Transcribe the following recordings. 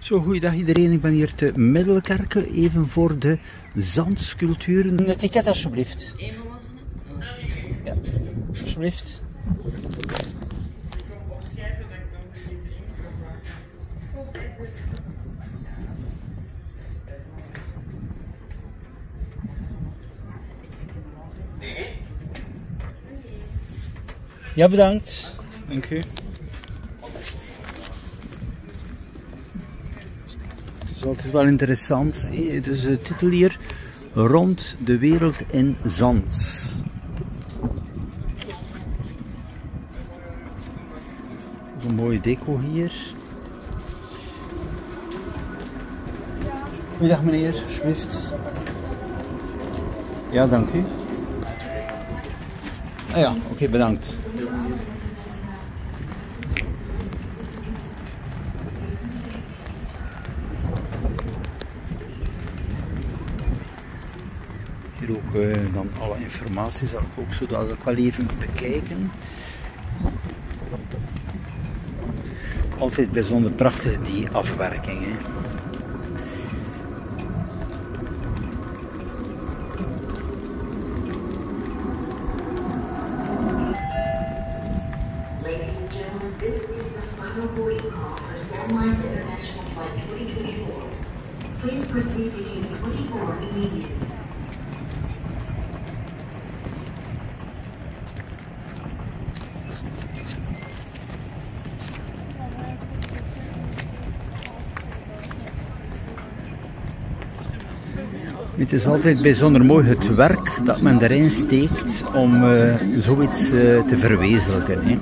Zo, goeiedag iedereen, ik ben hier te Middelkerke, even voor de zandsculpturen. Een etiket alsjeblieft. Ja, alsjeblieft. Ja, bedankt. Dank u. Dus het is wel interessant. Dus de titel hier: Rond de wereld in zand. Een mooie deco hier. Goedendag meneer, alsjeblieft. Ja, dank u. Ah ja, oké, bedankt. Hier ook dan alle informatie zal ik ook zo dadelijk wel even bekijken. Altijd bijzonder prachtig die afwerking. Hè. Ladies and gentlemen, this is the final boarding call for Starlines International Flight 2024. Please proceed to gate 24 immediately. Het is altijd bijzonder mooi het werk dat men erin steekt om zoiets te verwezenlijken. Hè.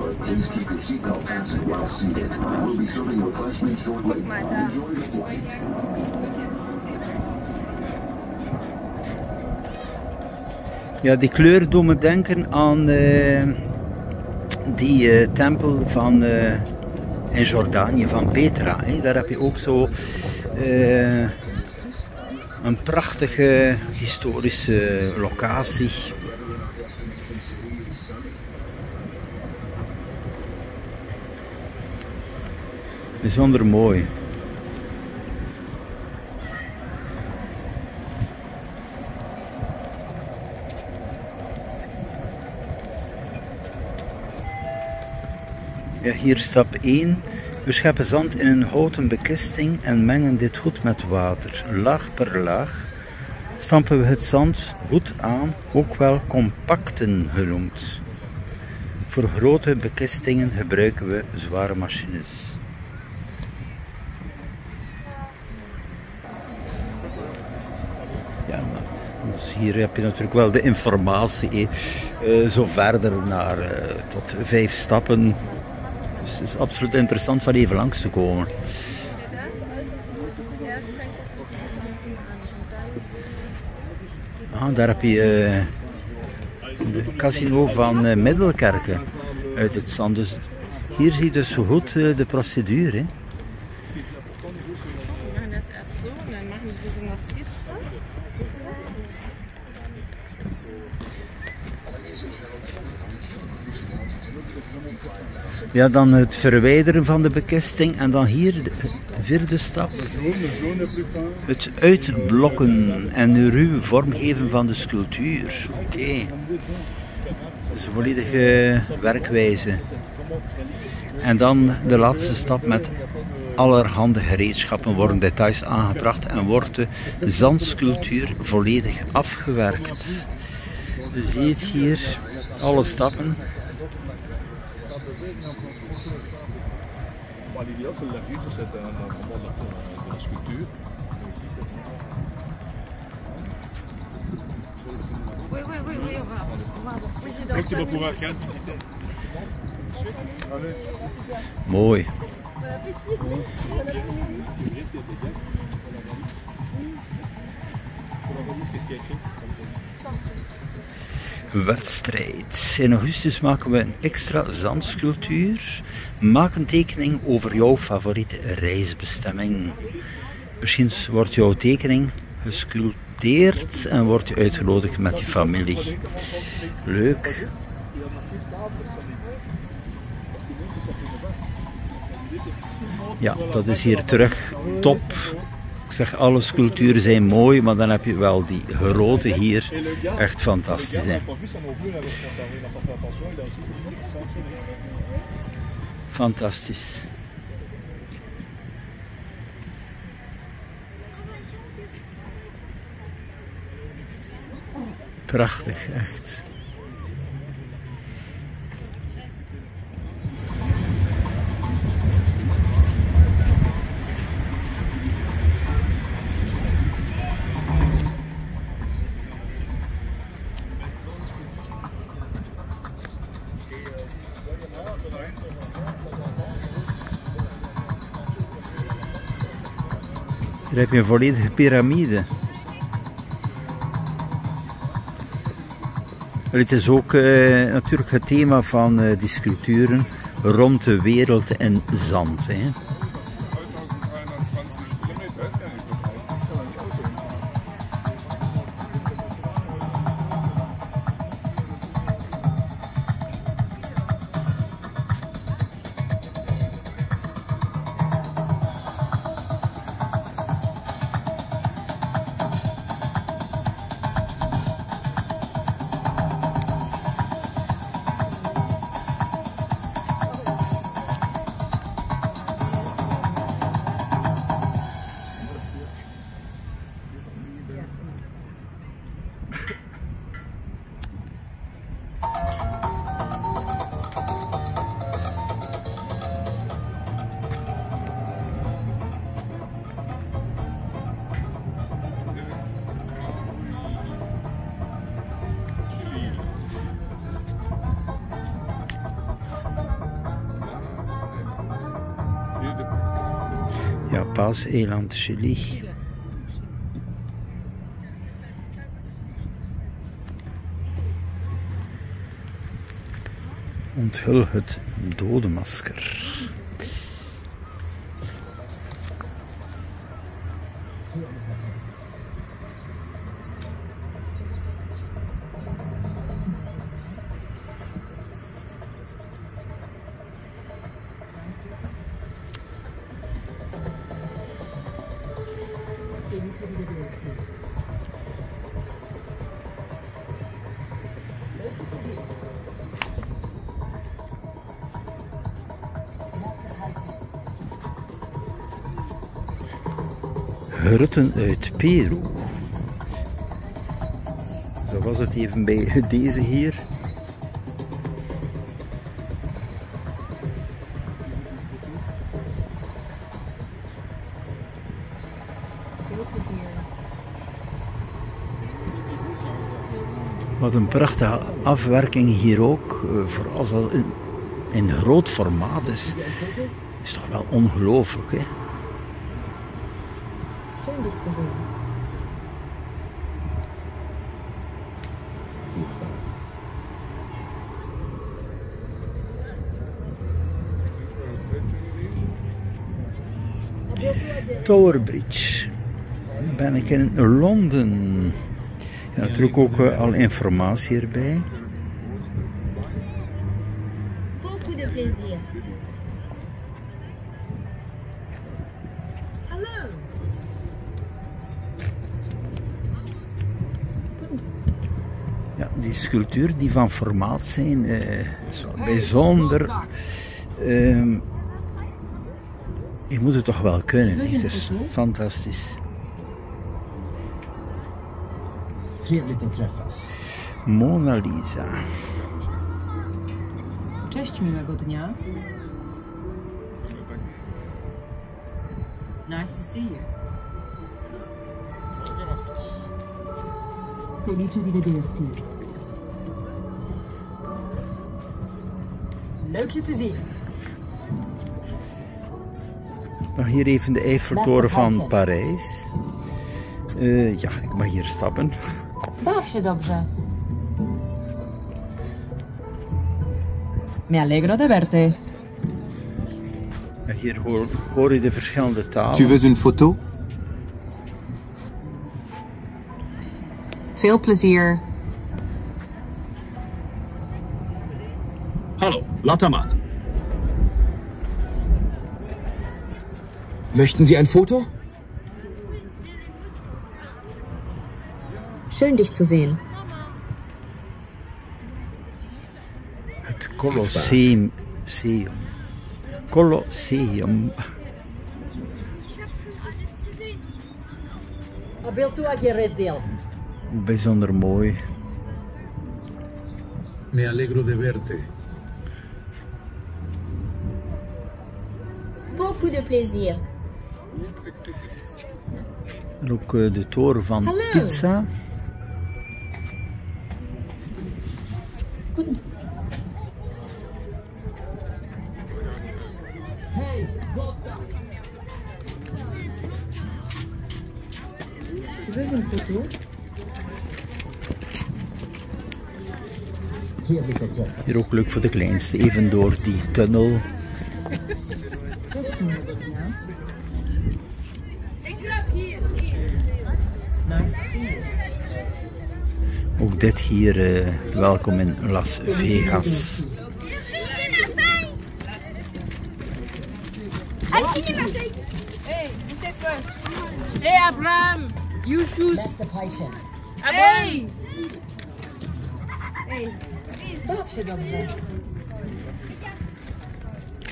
Ja, die kleur doet me denken aan die tempel van in Jordanië van Petra. Hè. Daar heb je ook zo een prachtige historische locatie. Bijzonder mooi. Ja, hier stap 1. We scheppen zand in een houten bekisting en mengen dit goed met water. Laag per laag stampen we het zand goed aan, ook wel compacten genoemd. Voor grote bekistingen gebruiken we zware machines. Ja, dus hier heb je natuurlijk wel de informatie. Zo verder naar tot 5 stappen. Dus het is absoluut interessant van even langs te komen. Ah, daar heb je de casino van Middelkerke uit het zand. Dus hier zie je dus zo goed de procedure. Hè. Ja, dan het verwijderen van de bekisting en dan hier de 4e stap. Het uitblokken en de ruwe vormgeven van de sculptuur. Oké. Dus een volledige werkwijze. En dan de laatste stap met allerhande gereedschappen worden details aangebracht en wordt de zandsculptuur volledig afgewerkt. Je ziet hier alle stappen. L'idéal, c'est de l'appuyer sur cette la sculpture. Oui, on va fouiller dans Donc tu vas 5 pouvoir minutes. visiter. Mooi. Wedstrijd. In augustus maken we een extra zandsculptuur. Maak een tekening over jouw favoriete reisbestemming. Misschien wordt jouw tekening gesculpteerd en wordt je uitgenodigd met je familie. Leuk. Ja, dat is hier terug top. Ik zeg, alle sculpturen zijn mooi, maar dan heb je wel die grote hier. Echt fantastisch, hè. Fantastisch. Prachtig, echt. Hier heb je een volledige piramide. Het is ook natuurlijk het thema van die sculpturen rond de wereld en zand. Hè. Ja, Paaseland, Chili. Onthul het dodenmasker. Grutten uit Peru. Zo was het even bij deze hier. Veel plezier. Wat een prachtige afwerking hier ook, vooral als dat in groot formaat is toch wel ongelooflijk, hè? Schön dich zu sehen. Viel Spaß. Tower Bridge. Dan ben ik in Londen. Ja, natuurlijk ook al informatie erbij. Beaucoup de plaisir. Hallo. Ja, die sculpturen die van formaat zijn, is wel bijzonder. Je moet het toch wel kunnen. Het is fantastisch. Trevligt att träffas. Mona Lisa. Cześć, miłego dnia. Nice to see you. Felice di vederti. Leuk je te zien. Nog hier even de Eiffeltoren van Parijs. Ja, ik mag hier stappen. Baw się dobrze. Me alegro de verte. Hier hoor je de verschillende talen. Tu veux une photo? Veel plezier. Hallo, laat maar. Möchten Sie ein Foto? Schön, dich zu sehen. Het Colosseum. Colosseum. Bijzonder mooi. Me alegro de verte. Beaucoup de plaisir. En ook de toren van Hallo. Pisa. Tu veux une photo? Hier ook leuk voor de kleinste, even door die tunnel. Ook dit hier, welkom in Las Vegas. Hey Abraham, you shoes. Hey! Baw się dobrze.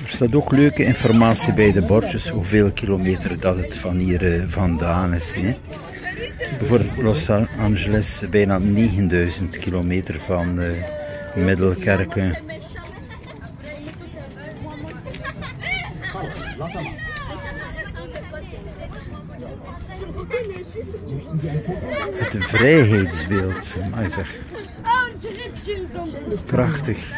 Er staat ook leuke informatie bij de bordjes, hoeveel kilometer dat het van hier vandaan is. Hè. Bijvoorbeeld Los Angeles, bijna 9000 kilometer van Middelkerken. Het vrijheidsbeeld, maar zeg. Prachtig.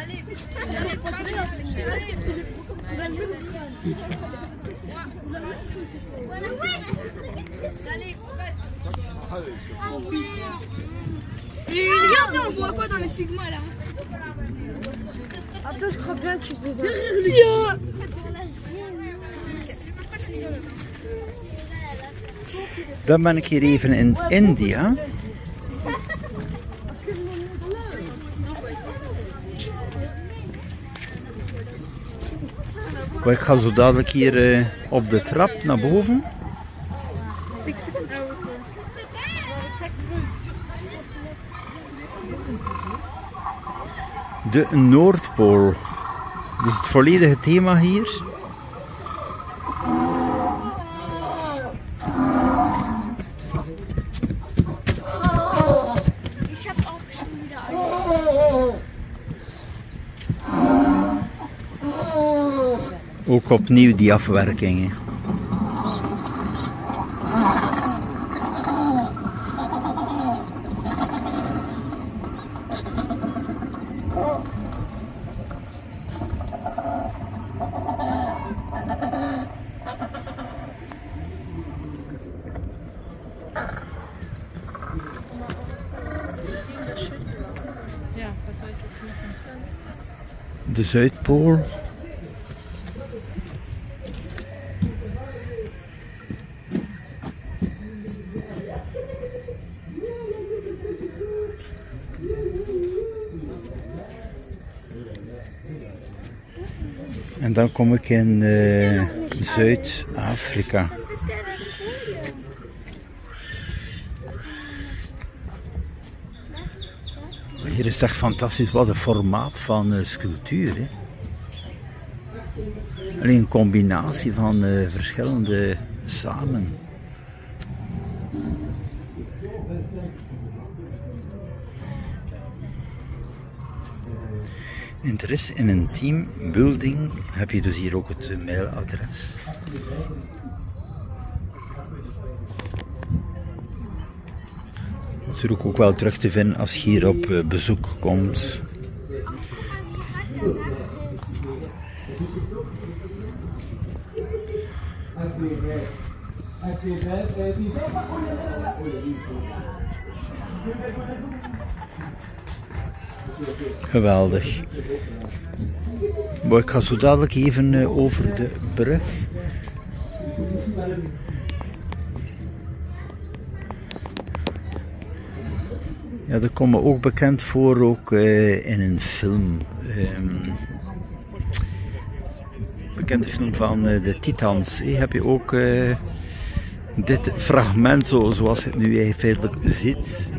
Et regardez, on voit quoi dans les Sigma là? Attends, je crois bien que tu peux. Dan ben ik hier even in India. Maar ik ga zo dadelijk hier op de trap naar boven. De Noordpool. Dus het volledige thema hier. Ich hab auch schon wieder Ook opnieuw die afwerkingen. Ja, was soll ich jetzt machen? De Zuidpool. En dan kom ik in Zuid-Afrika. Hier is het echt fantastisch, wat een formaat van sculptuur. Hè? Alleen een combinatie van verschillende samen. Interesse in een teambuilding, heb je dus hier ook het mailadres. Natuurlijk ook wel terug te vinden als je hier op bezoek komt. Geweldig. Maar ik ga zo dadelijk even over de brug. Ja, dat komt me ook bekend voor, ook in een film. bekende film van de Titans. Heb je ook dit fragment zoals het nu feitelijk zit.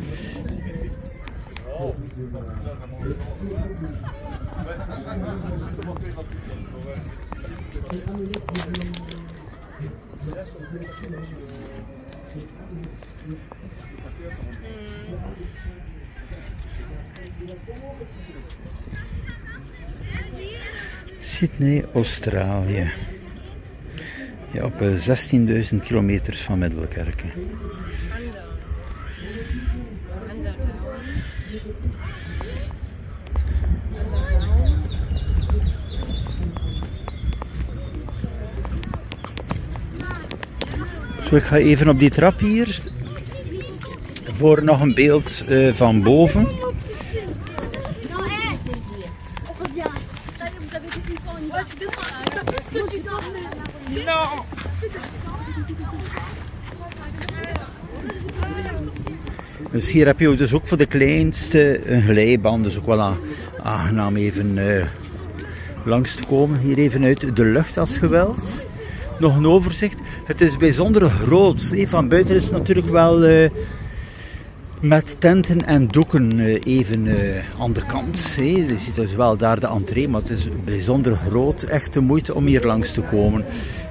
Sydney, Australië. Ja, op 16.000 kilometer van Middelkerken. Zo, ik ga even op die trap hier voor nog een beeld van boven. Dus hier heb je dus ook voor de kleinste een glijbaan, dus ook wel aangenaam even langs te komen. Hier even uit de lucht als je wilt. Nog een overzicht. Het is bijzonder groot. Van buiten is het natuurlijk wel met tenten en doeken even aan de kant. Je ziet dus wel daar de entree, maar het is bijzonder groot. Echt de moeite om hier langs te komen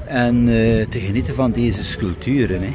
en te genieten van deze sculpturen.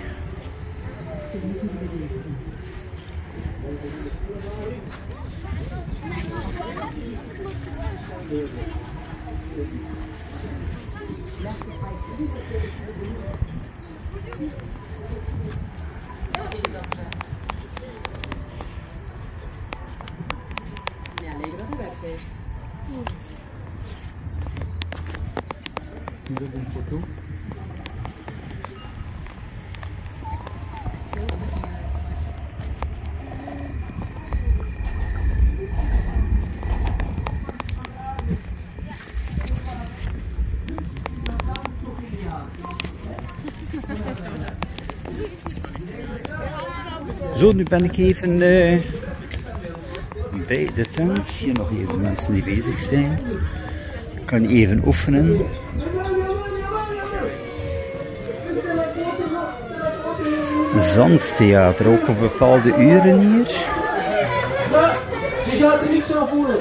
Zo, nu ben ik even bij de tent. Hier nog even mensen die bezig zijn. Ik kan even oefenen. Zandtheater, ook op bepaalde uren hier. Je gaat er niks van voelen.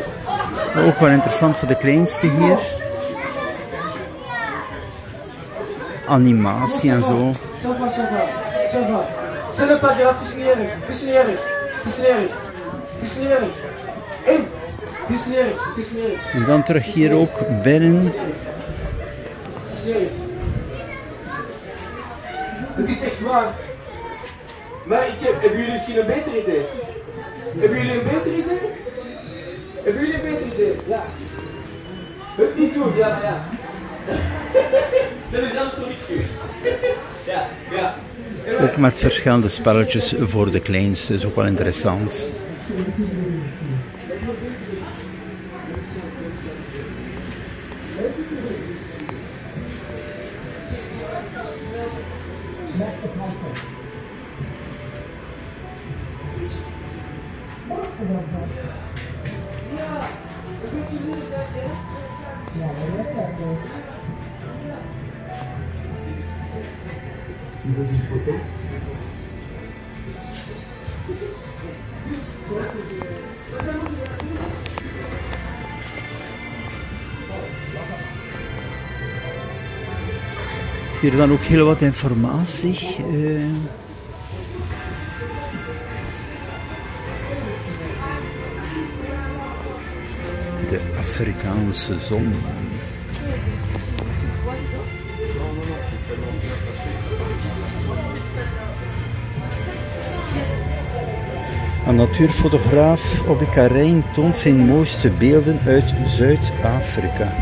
Ook wel interessant voor de kleinste hier. Animatie en zo. Zet het padje af, het is niet erg. Het is niet erg. Het is niet erg. Het is niet erg. Eén. Het is niet erg. Het is niet erg. En dan terug hier ook binnen. Het is echt waar. Maar hebben jullie misschien een beter idee? Hebben jullie een beter idee? Hebben jullie een beter idee? Ja. Het niet doen, ja. Dat is anders nog iets geweest. Ja. Ook met verschillende spelletjes voor de kleinste, is ook wel interessant. Hier dan ook heel wat informatie. De Afrikaanse zon. Een natuurfotograaf Obika Rijn toont zijn mooiste beelden uit Zuid-Afrika.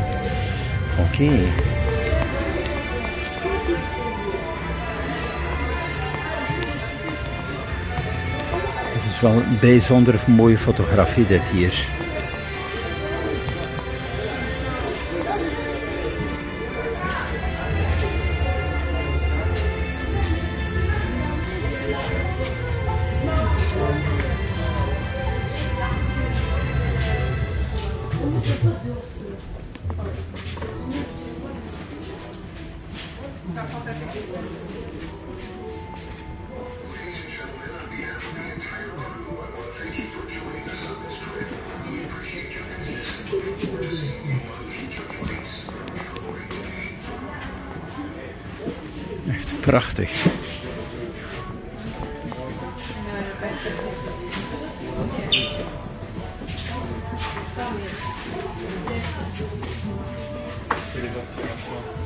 Oké. Het is wel een bijzonder mooie fotografie dit hier. Prachtig.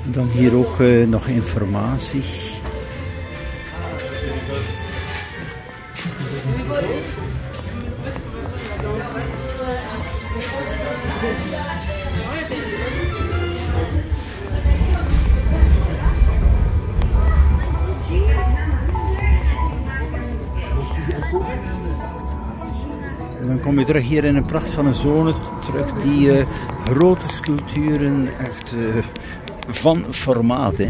Dan hier ook nog informatie. En dan kom je terug hier in een pracht van een zone, terug die grote sculpturen, echt van formaat. Hè.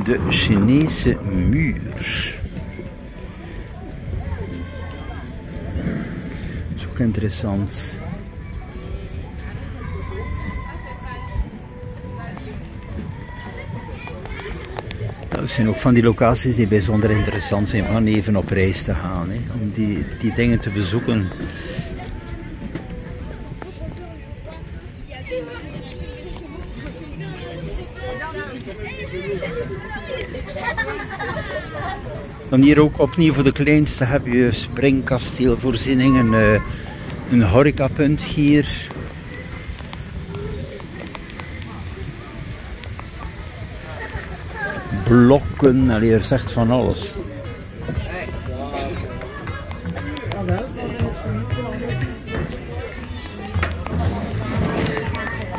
De Chinese muur. Dat is ook interessant. Dat zijn ook van die locaties die bijzonder interessant zijn van even op reis te gaan, hè, om die dingen te bezoeken. Dan hier ook opnieuw voor de kleinste heb je springkasteelvoorzieningen, een horecapunt hier. Blokken, er zegt van alles.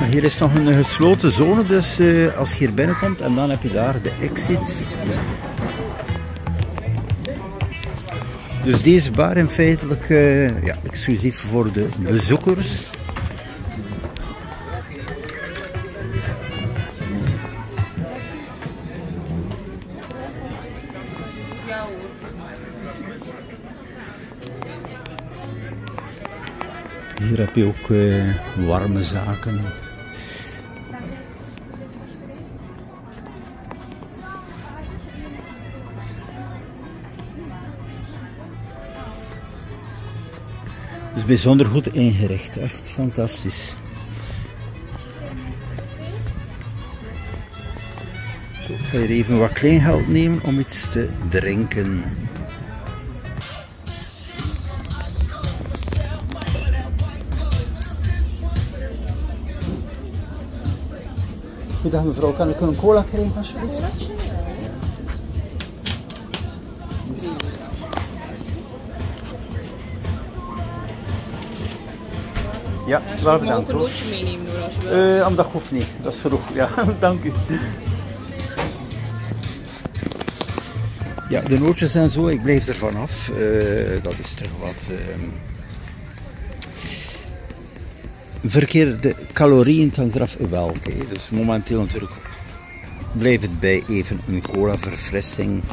Hier is nog een gesloten zone, dus als je hier binnenkomt en dan heb je daar de exit. Dus deze bar in feitelijk ja, exclusief voor de bezoekers. Hier heb je ook warme zaken. Dus bijzonder goed ingericht, echt fantastisch. Zo, ik ga hier even wat kleingeld nemen om iets te drinken. Goedendag mevrouw, kan ik een cola krijgen alsjeblieft? Ja, wel bedankt. Mag ik ook een nootje meenemen hoor, als je wilt? Dat hoeft niet, dat is genoeg. Ja, dank u. Ja, de nootjes en zo, ik blijf er vanaf. Dat is terug wat verkeerde calorieën, het hangt eraf welke. Dus momenteel natuurlijk blijft het bij even een cola verfrissing.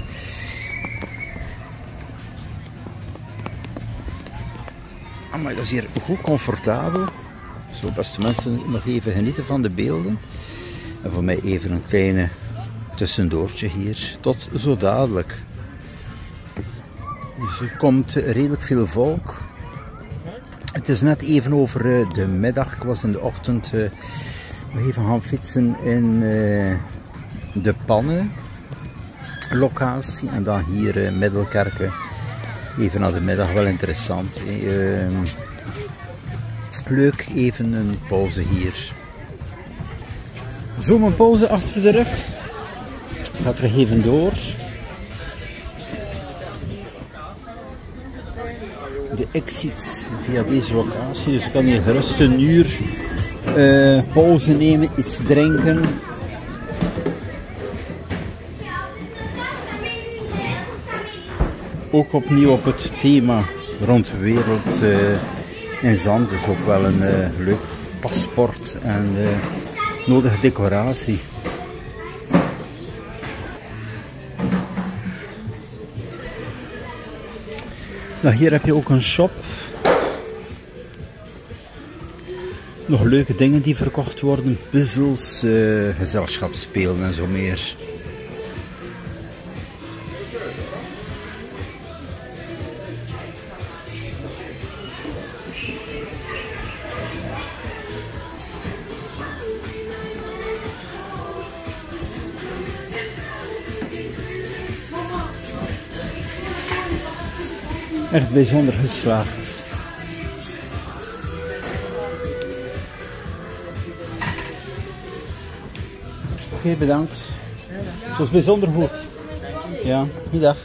Maar dat is hier goed comfortabel. Zo, beste mensen, nog even genieten van de beelden. En voor mij even een kleine tussendoortje hier. Tot zo dadelijk. Dus er komt redelijk veel volk. Het is net even over de middag. Ik was in de ochtend nog even gaan fietsen in de Pannen locatie. En dan hier Middelkerken. Even na de middag, wel interessant. Leuk, even een pauze hier. Zo, mijn pauze achter de rug. Ik ga terug even door. De exit via deze locatie, dus ik kan hier gerust een uur pauze nemen, iets drinken. Ook opnieuw op het thema rond de wereld in zand, dus ook wel een leuk paspoort en nodige decoratie. Nou, hier heb je ook een shop. Nog leuke dingen die verkocht worden. Puzzels, gezelschapsspelen en zo meer. Echt bijzonder geslaagd. Oké, bedankt. Het was bijzonder goed. Ja, goeiedag.